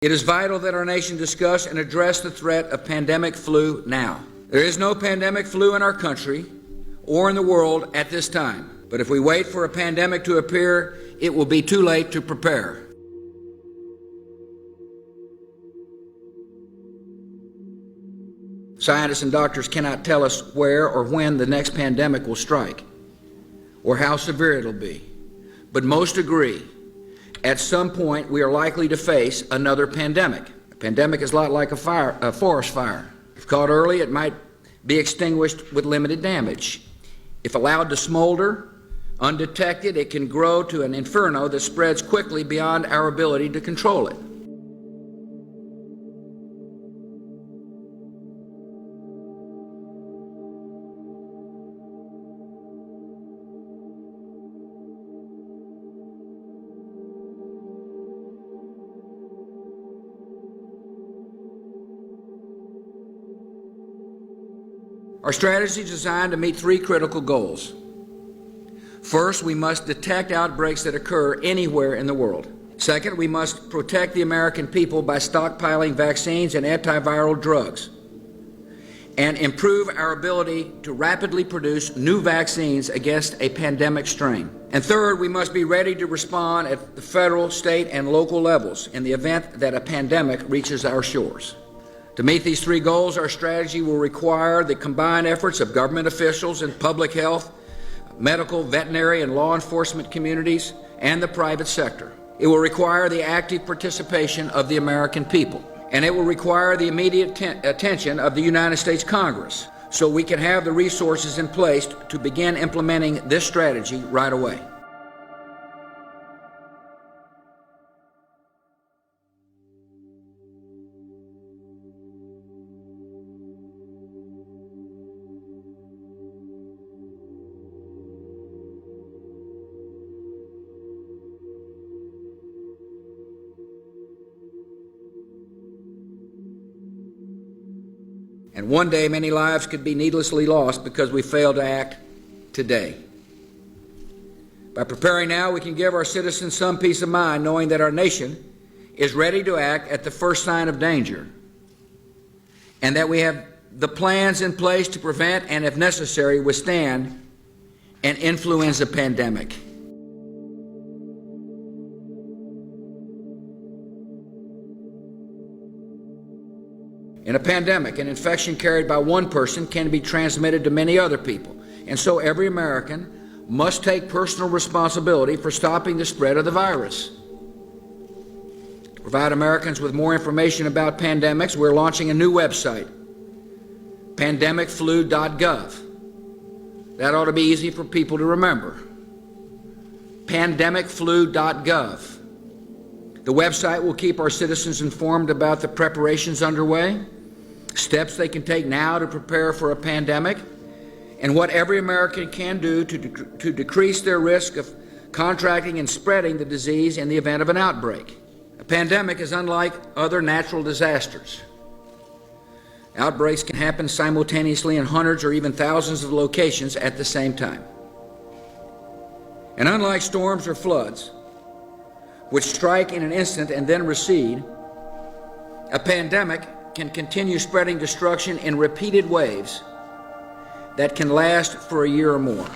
It is vital that our nation discuss and address the threat of pandemic flu now. There is no pandemic flu in our country or in the world at this time. But if we wait for a pandemic to appear, it will be too late to prepare. Scientists and doctors cannot tell us where or when the next pandemic will strike or how severe it'll be. But most agree, at some point we are likely to face another pandemic. A pandemic is a lot like a forest fire. If caught early, it might be extinguished with limited damage. If allowed to smolder, undetected, it can grow to an inferno that spreads quickly beyond our ability to control it. Our strategy is designed to meet three critical goals. First, we must detect outbreaks that occur anywhere in the world. Second, we must protect the American people by stockpiling vaccines and antiviral drugs and improve our ability to rapidly produce new vaccines against a pandemic strain. And third, we must be ready to respond at the federal, state, and local levels in the event that a pandemic reaches our shores. To meet these three goals, our strategy will require the combined efforts of government officials and public health, medical, veterinary, and law enforcement communities, and the private sector. It will require the active participation of the American people, and it will require the immediate attention of the United States Congress, so we can have the resources in place to begin implementing this strategy right away. And one day, many lives could be needlessly lost because we failed to act today. By preparing now, we can give our citizens some peace of mind, knowing that our nation is ready to act at the first sign of danger, and that we have the plans in place to prevent and, if necessary, withstand an influenza pandemic. In a pandemic, an infection carried by one person can be transmitted to many other people, and so every American must take personal responsibility for stopping the spread of the virus. To provide Americans with more information about pandemics, we're launching a new website, pandemicflu.gov. That ought to be easy for people to remember. Pandemicflu.gov. The website will keep our citizens informed about the preparations underway, steps they can take now to prepare for a pandemic, and what every American can do to decrease their risk of contracting and spreading the disease in the event of an outbreak. A pandemic is unlike other natural disasters. Outbreaks can happen simultaneously in hundreds or even thousands of locations at the same time. And unlike storms or floods, which strike in an instant and then recede, a pandemic can continue spreading destruction in repeated waves that can last for a year or more.